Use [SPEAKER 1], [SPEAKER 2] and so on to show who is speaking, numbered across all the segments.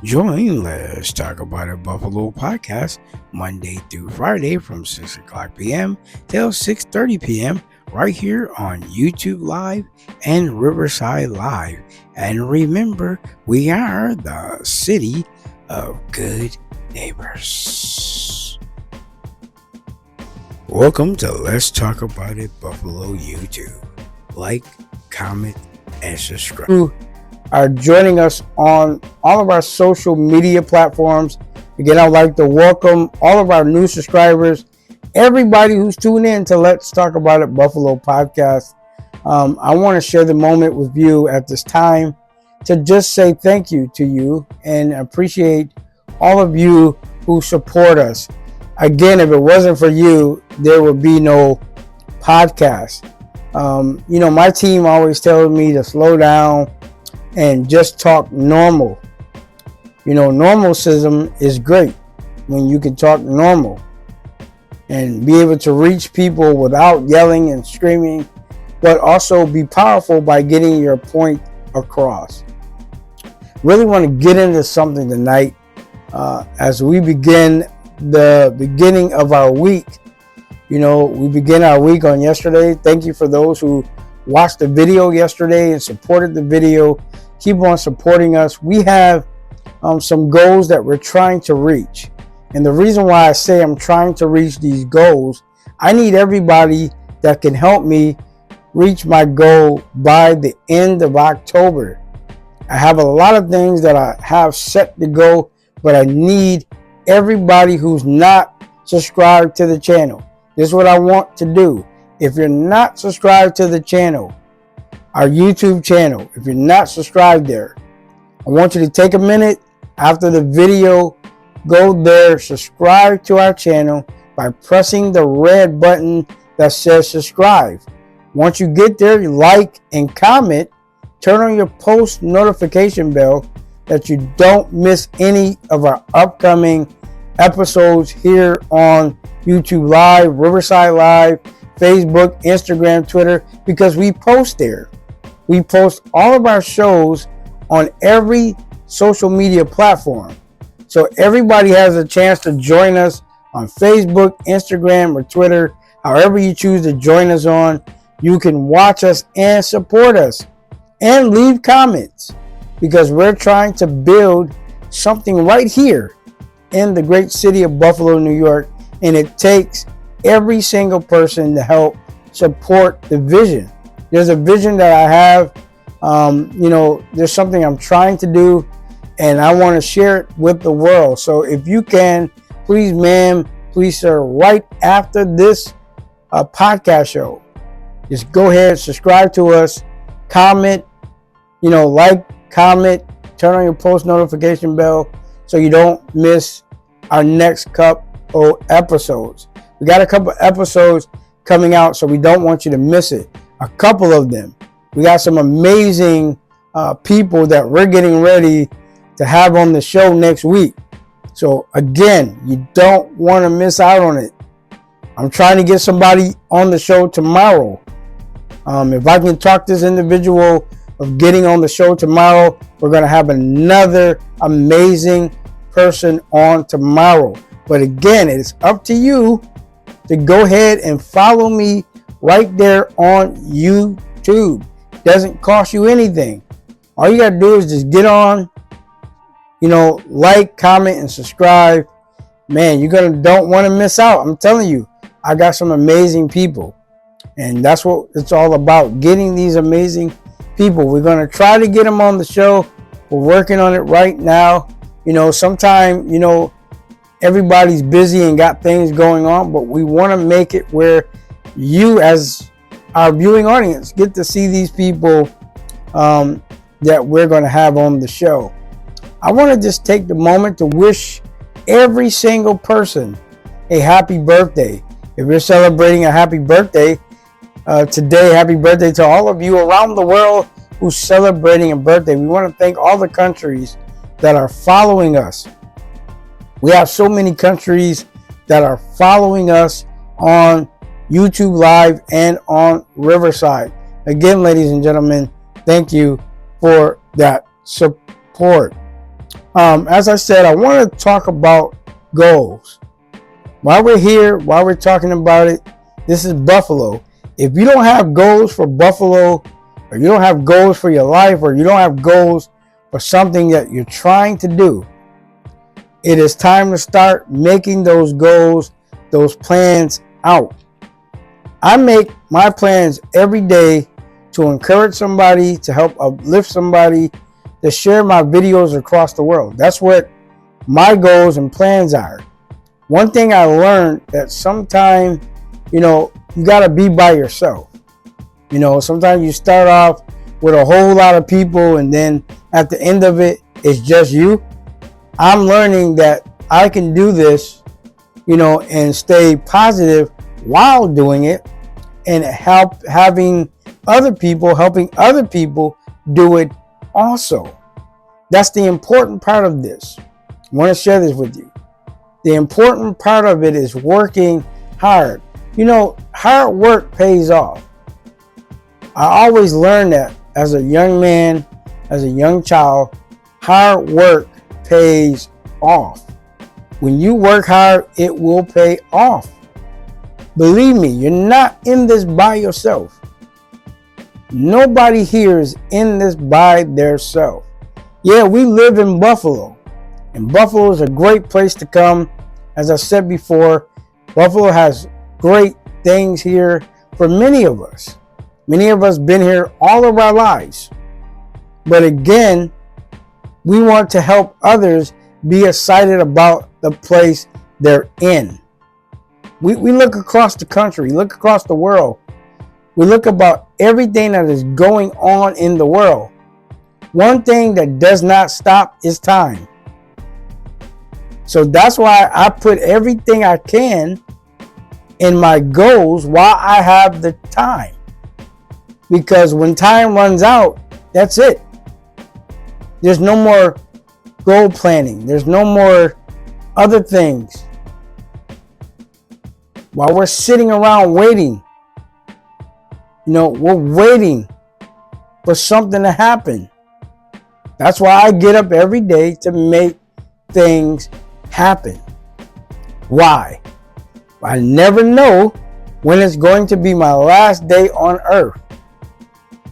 [SPEAKER 1] Join Let's Talk About It Buffalo podcast Monday through Friday from 6 o'clock p.m. till 6:30 p.m. right here on YouTube Live and Riverside Live. And remember, we are the city of good neighbors. Welcome to Let's Talk About It Buffalo YouTube. Like, comment, and subscribe. Who are joining us on all of our social media platforms. Again, I'd like to welcome all of our new subscribers, everybody who's tuned in to Let's Talk About It Buffalo podcast. I want to share the moment with you at this time to just say thank you to you and appreciate all of you who support us. Again, if it wasn't for you, there would be no podcast. My team always tells me to slow down and just talk normal. Normalcism is great when you can talk normal and be able to reach people without yelling and screaming, but also be powerful by getting your point across. Really want to get into something tonight as we begin the beginning of our week. We begin our week on yesterday. Thank you for those who watched the video yesterday and supported the video. Keep on supporting us. We have some goals that we're trying to reach. And the reason why I say I'm trying to reach these goals, I need everybody that can help me reach my goal by the end of October. I have a lot of things that I have set to go, but I need everybody who's not subscribed to the channel. This is what I want to do. If you're not subscribed to the channel, our YouTube channel, if you're not subscribed there, I want you to take a minute after the video, go there, subscribe to our channel by pressing the red button that says subscribe. Once you get there, you like and comment, turn on your post notification bell that you don't miss any of our upcoming episodes here on YouTube Live, Riverside Live, Facebook, Instagram, Twitter, because we post there. We post all of our shows on every social media platform. So everybody has a chance to join us on Facebook, Instagram, or Twitter. However you choose to join us on, you can watch us and support us and leave comments because we're trying to build something right here in the great city of Buffalo, New York. And it takes every single person to help support the vision. There's a vision that I have. There's something I'm trying to do, and I want to share it with the world. So if you can, please, ma'am, please, sir, right after this podcast show, just go ahead, subscribe to us, comment, like, comment, turn on your post notification bell so you don't miss our next couple episodes. We got a couple episodes coming out, so we don't want you to miss it. A couple of them. We got some amazing people that we're getting ready to have on the show next week. So again, you don't want to miss out on it. I'm trying to get somebody on the show tomorrow. If I can talk this individual of getting on the show tomorrow, we're going to have another amazing person on tomorrow. But again, it's up to you to go ahead and follow me right there on YouTube. Doesn't cost you anything. All you got to do is just get on, like, comment, and subscribe. Man, don't want to miss out. I'm telling you, I got some amazing people. And that's what it's all about, getting these amazing people. We're going to try to get them on the show. We're working on it right now. Sometime, everybody's busy and got things going on, but we want to make it where you, as our viewing audience, get to see these people that we're going to have on the show. I want to just take the moment to wish every single person a happy birthday. If you're celebrating a happy birthday today, happy birthday to all of you around the world who's celebrating a birthday. We want to thank all the countries that are following us. We have so many countries that are following us on YouTube Live and on Riverside. Again, ladies and gentlemen, thank you for that support. As I said, I want to talk about goals. While we're here, while we're talking about it, this is Buffalo. If you don't have goals for Buffalo, or you don't have goals for your life, or you don't have goals for something that you're trying to do, it is time to start making those goals, those plans out. I make my plans every day to encourage somebody, to help uplift somebody, to share my videos across the world. That's what my goals and plans are. One thing I learned that sometimes, you got to be by yourself. Sometimes you start off with a whole lot of people, and then at the end of it, it's just you. I'm learning that I can do this, and stay positive while doing it, and helping other people do it also. That's the important part of this. I want to share this with you. The important part of it is working hard. Hard work pays off. I always learned that as a young man, as a young child. Hard work pays off. When you work hard, it will pay off. Believe me, you're not in this by yourself. Nobody here is in this by themselves. Yeah, we live in Buffalo, and Buffalo is a great place to come. As I said before, Buffalo has great things here for many of us. Many of us been here all of our lives. But again, we want to help others be excited about the place they're in. We look across the country, look across the world. We look about everything that is going on in the world. One thing that does not stop is time. So that's why I put everything I can in my goals while I have the time. Because when time runs out, that's it. There's no more goal planning. There's no more other things. While we're sitting around waiting, we're waiting for something to happen. That's why I get up every day to make things happen. Why? I never know when it's going to be my last day on earth.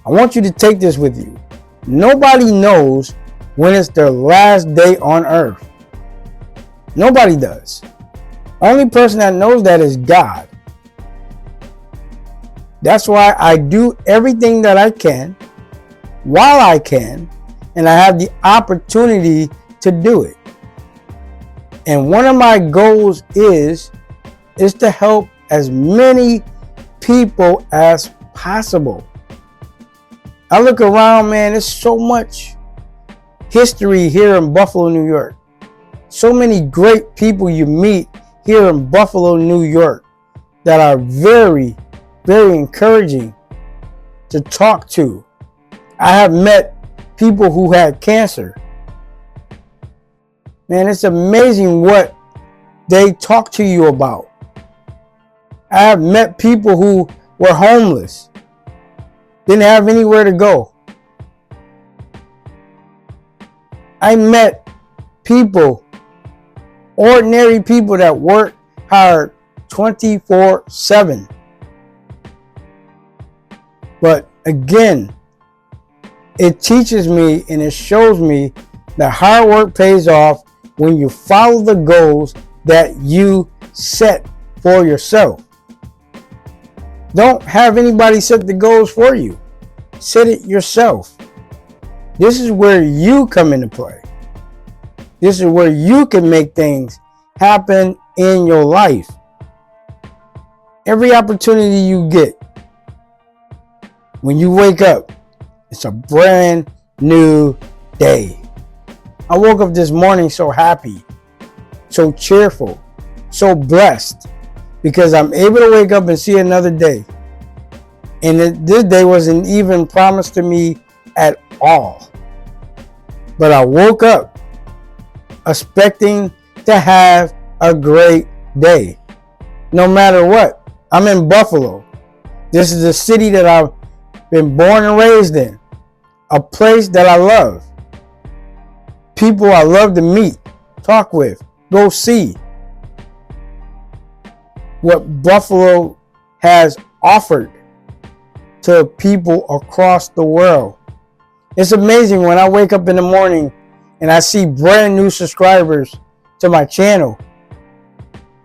[SPEAKER 1] I want you to take this with you. Nobody knows when it's their last day on earth. Nobody does. Only person that knows that is God. That's why I do everything that I can while I can, and I have the opportunity to do it. And one of my goals is to help as many people as possible. I look around, man, there's so much history here in Buffalo, New York. So many great people you meet here in Buffalo, New York that are very, very encouraging to talk to. I have met people who had cancer. Man, it's amazing what they talk to you about. I have met people who were homeless, didn't have anywhere to go. I met people, ordinary people that work hard 24/7. But again, it teaches me and it shows me that hard work pays off when you follow the goals that you set for yourself. Don't have anybody set the goals for you. Set it yourself. This is where you come into play. This is where you can make things happen in your life. Every opportunity you get, when you wake up, it's a brand new day. I woke up this morning so happy, so cheerful, so blessed, because I'm able to wake up and see another day. And this day wasn't even promised to me at all. But I woke up expecting to have a great day. No matter what. I'm in Buffalo. This is the city that I've been born and raised in. A place that I love. people I love to meet, talk with, go see what Buffalo has offered to people across the world. It's amazing when I wake up in the morning and I see brand new subscribers to my channel.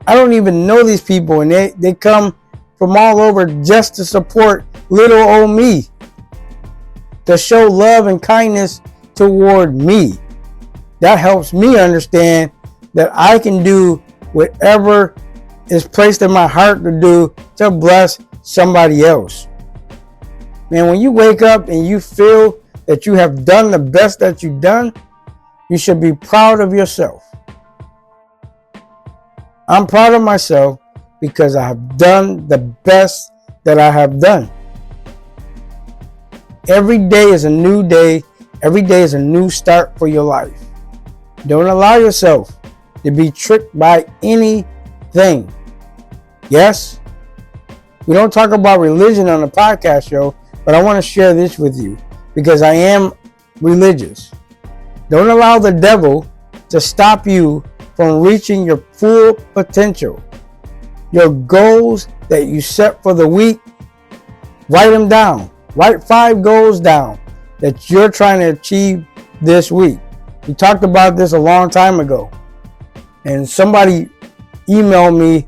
[SPEAKER 1] I don't even know these people, and they come from all over just to support little old me, to show love and kindness toward me. That helps me understand that I can do whatever is placed in my heart to do to bless somebody else. Man, when you wake up and you feel that you have done the best that you've done, you should be proud of yourself. I'm proud of myself because I have done the best that I have done. Every day is a new day. Every day is a new start for your life. Don't allow yourself to be tricked by anything. Yes, we don't talk about religion on the podcast show, but I want to share this with you because I am religious. Don't allow the devil to stop you from reaching your full potential. Your goals that you set for the week, write them down. Write 5 goals down that you're trying to achieve this week. We talked about this a long time ago, and somebody emailed me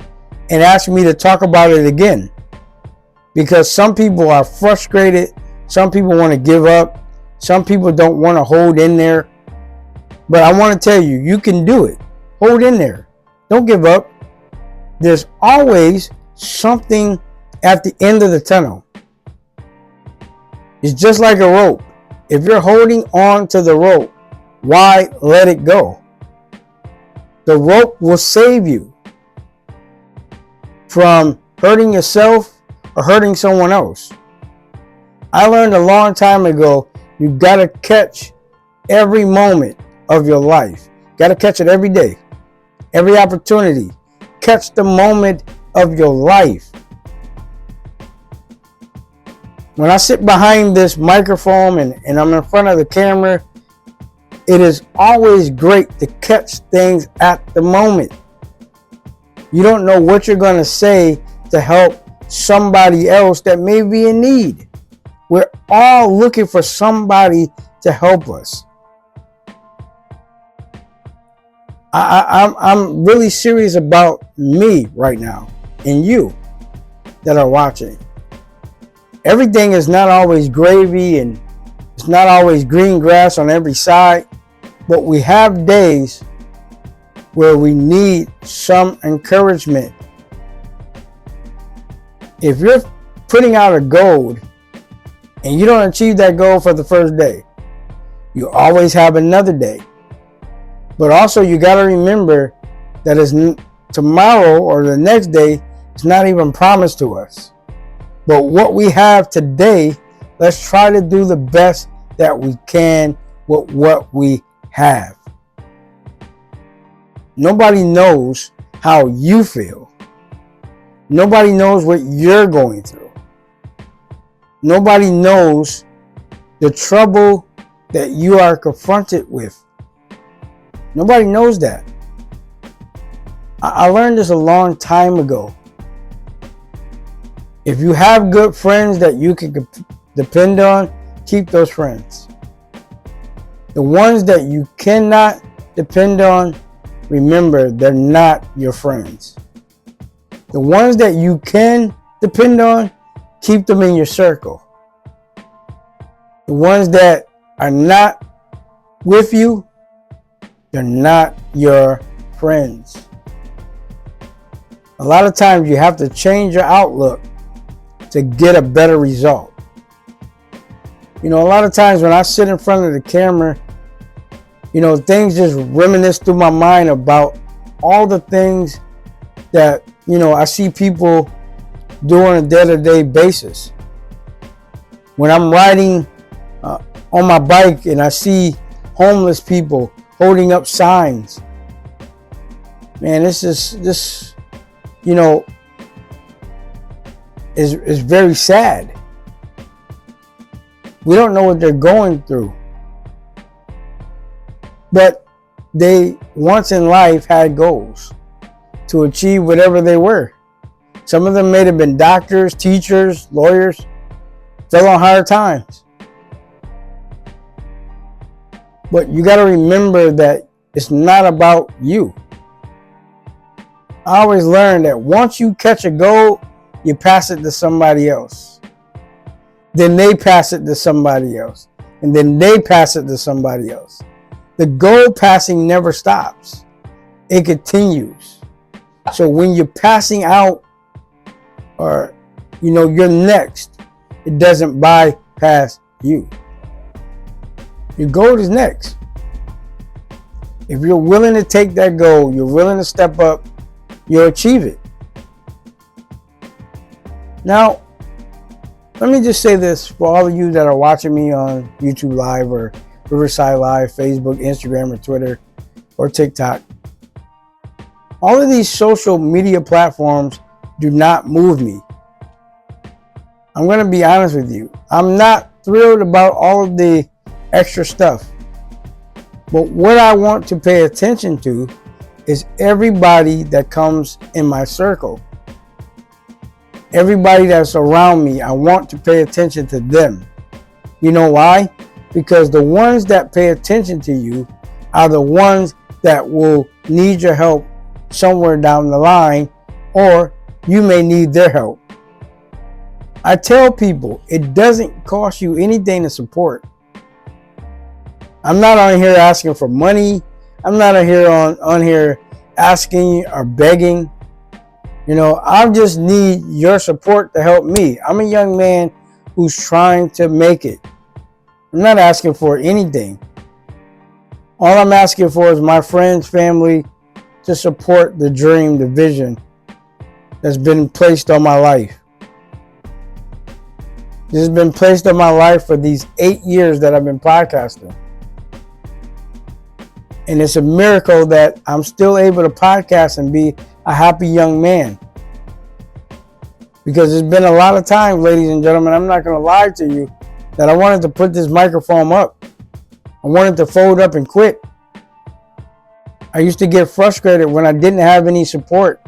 [SPEAKER 1] and asked me to talk about it again because some people are frustrated. Some people want to give up. Some people don't want to hold in there. But I want to tell you, you can do it. Hold in there. Don't give up. There's always something at the end of the tunnel. It's just like a rope. If you're holding on to the rope, why let it go? The rope will save you from hurting yourself or hurting someone else. I learned a long time ago, you gotta catch every moment of your life. Gotta catch it every day, every opportunity. Catch the moment of your life. When I sit behind this microphone and I'm in front of the camera, it is always great to catch things at the moment. You don't know what you're going to say to help somebody else that may be in need. We're all looking for somebody to help us. I'm really serious about me right now and you that are watching. Everything is not always gravy and it's not always green grass on every side, but we have days where we need some encouragement. If you're putting out a goal and you don't achieve that goal for the first day, you always have another day. But also you got to remember that tomorrow or the next day is not even promised to us. But what we have today, let's try to do the best that we can with what we have. Nobody knows how you feel. Nobody knows what you're going through. Nobody knows the trouble that you are confronted with. Nobody knows that. I learned this a long time ago. If you have good friends that you can depend on, keep those friends. The ones that you cannot depend on, remember, they're not your friends. The ones that you can depend on, keep them in your circle. The ones that are not with you, they're not your friends. A lot of times you have to change your outlook to get a better result. You know, a lot of times when I sit in front of the camera, you know, things just reminisce through my mind about all the things that, you know, I see people do on a day-to-day basis. When I'm riding on my bike and I see homeless people holding up signs, man, this you know, is very sad. We don't know what they're going through. but they once in life had goals to achieve whatever they were. Some of them may have been doctors, teachers, lawyers, fell on hard times. But you got to remember that it's not about you. I always learned that once you catch a goal, you pass it to somebody else. Then they pass it to somebody else. And then they pass it to somebody else. The goal passing never stops. It continues. So when you're passing out, or you're next, it doesn't bypass you. Your goal is next. If you're willing to take that goal, you're willing to step up, you'll achieve it. Now, let me just say this for all of you that are watching me on YouTube Live or Riverside Live, Facebook, Instagram, or Twitter, or TikTok. All of these social media platforms do not move me. I'm going to be honest with you. I'm not thrilled about all of the extra stuff. But what I want to pay attention to is everybody that comes in my circle. Everybody that's around me, I want to pay attention to them. You know why? Because the ones that pay attention to you are the ones that will need your help somewhere down the line, or you may need their help. I tell people it doesn't cost you anything to support. I'm not on here asking for money. I'm not on here asking or begging. I just need your support to help me. I'm a young man who's trying to make it. I'm not asking for anything. All I'm asking for is my friends, family to support the dream, the vision that's been placed on my life. This has been placed on my life for these 8 years that I've been podcasting. And it's a miracle that I'm still able to podcast and be a happy young man. Because there's been a lot of times, ladies and gentlemen, I'm not going to lie to you, that I wanted to put this microphone up. I wanted to fold up and quit. I used to get frustrated when I didn't have any support.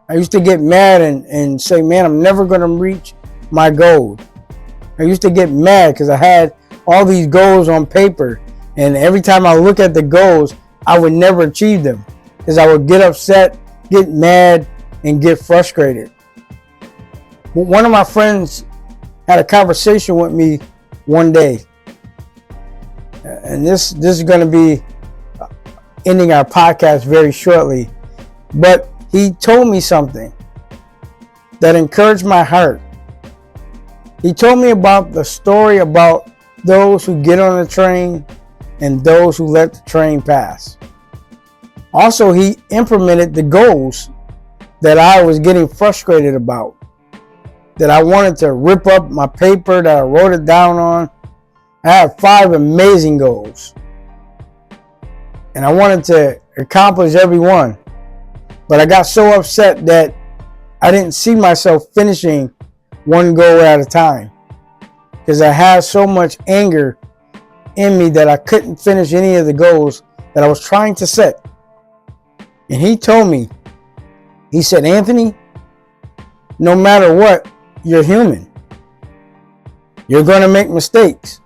[SPEAKER 1] I used to get mad and say, man, I'm never going to reach my goal. I used to get mad because I had all these goals on paper. And every time I look at the goals, I would never achieve them because I would get upset, get mad, and get frustrated. But one of my friends had a conversation with me one day. And this is going to be ending our podcast very shortly. But he told me something that encouraged my heart. He told me about the story about those who get on the train and those who let the train pass. Also, he implemented the goals that I was getting frustrated about, that I wanted to rip up my paper that I wrote it down on. I had 5 amazing goals, and I wanted to accomplish every one. But I got so upset that I didn't see myself finishing one goal at a time because I had so much anger in me that I couldn't finish any of the goals that I was trying to set. And he told me, he said, Anthony, no matter what, you're human. You're going to make mistakes.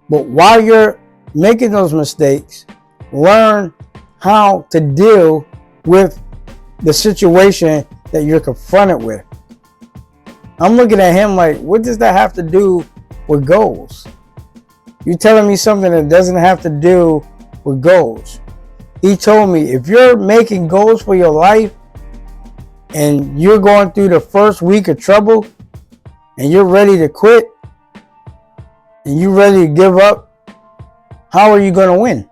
[SPEAKER 1] But while you're making those mistakes, learn how to deal with the situation that you're confronted with. I'm looking at him like, what does that have to do with goals? You're telling me something that doesn't have to do with goals. He told me, if you're making goals for your life and you're going through the first week of trouble and you're ready to quit and you're ready to give up, how are you going to win?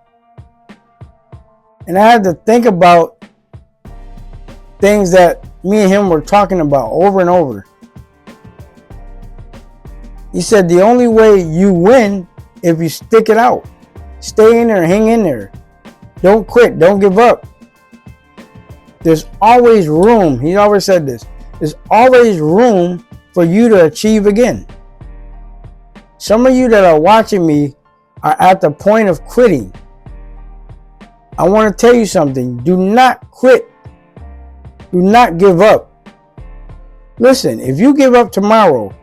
[SPEAKER 1] And I had to think about things that me and him were talking about over and over. He said, the only way you win if you stick it out. Stay in there, hang in there. Don't quit, don't give up. There's always room. He always said this. There's always room for you to achieve again. Some of you that are watching me are at the point of quitting, I want to tell you something. Do not quit. Do not give up. Listen, if you give up tomorrow,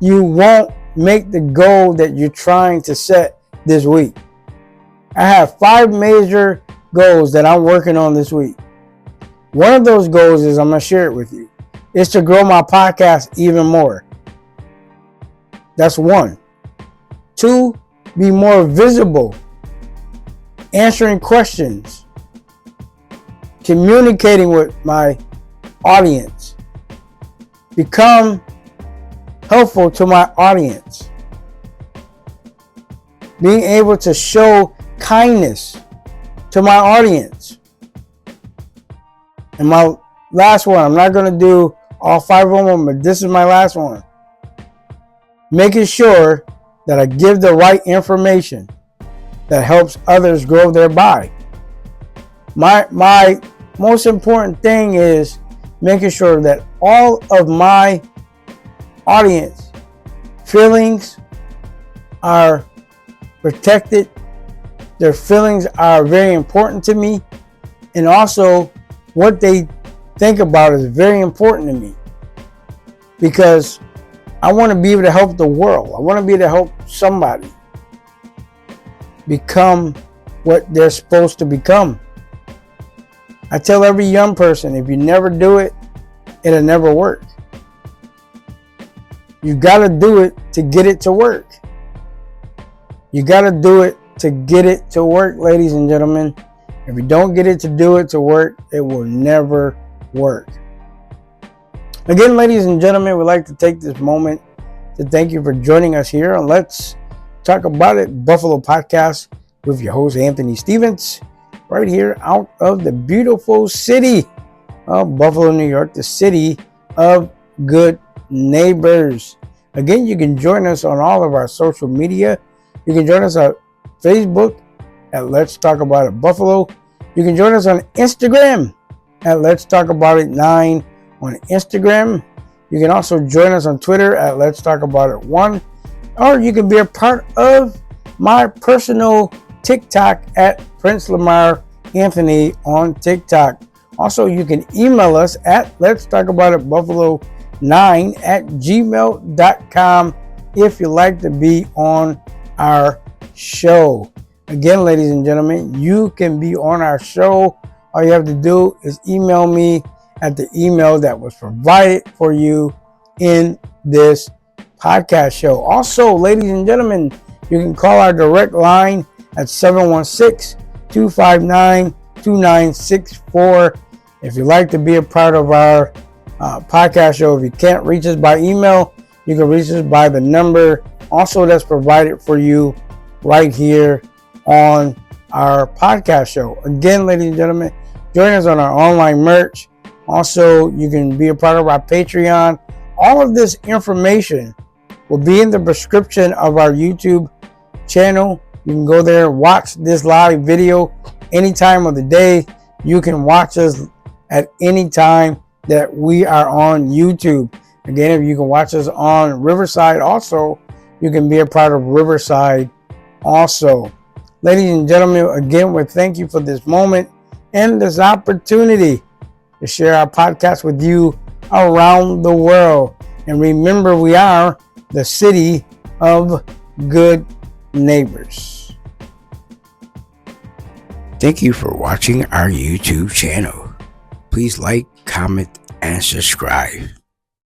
[SPEAKER 1] you won't make the goal that you're trying to set this week. I have 5 major goals that I'm working on this week. One of those goals is, I'm going to share it with you, is to grow my podcast even more. That's 1. 2, be more visible, answering questions, communicating with my audience, become helpful to my audience, being able to show kindness to my audience. And my last one, I'm not going to do all 5 of them, but this is my last one. Making sure that I give the right information that helps others grow their buy. My most important thing is making sure that all of my audience feelings are protected. Their feelings are very important to me, and also what they think about is very important to me, because I want to be able to help the world. I want to be able to help somebody become what they're supposed to become. I tell every young person, if you never do it, it'll never work. You got to do it to get it to work. You got to do it to get it to work, ladies and gentlemen. If you don't get it to do it to work, it will never work. Again, ladies and gentlemen, we'd like to take this moment to thank you for joining us here on Let's Talk About It Buffalo Podcast with your host, Anthony Stevens, right here out of the beautiful city of Buffalo, New York, the city of good neighbors. Again, you can join us on all of our social media. You can join us on Facebook at Let's Talk About It Buffalo. You can join us on Instagram at Let's Talk About It 9 on Instagram. You can also join us on Twitter at Let's Talk About It 1. Or you can be a part of my personal TikTok at Prince Lamar Anthony on TikTok. Also, you can email us at Let's Talk About It Buffalo 9 at gmail.com if you'd like to be on our show. Again, ladies and gentlemen, you can be on our show. All you have to do is email me at the email that was provided for you in this podcast show. Also, ladies and gentlemen, you can call our direct line at 716-259-2964 if you'd like to be a part of our podcast show. If you can't reach us by email, you can reach us by the number also that's provided for you right here on our podcast show. Again, ladies and gentlemen, join us on our online merch. Also, you can be a part of our Patreon. All of this information will be in the description of our YouTube channel. You can go there and watch this live video any time of the day. You can watch us at any time that we are on YouTube. Again, if you can watch us on Riverside also, you can be a part of Riverside also. Ladies and gentlemen, again, we thank you for this moment and this opportunity to share our podcast with you around the world. And remember, we are the city of good neighbors. Thank you for watching our YouTube channel. Please like, comment, and subscribe.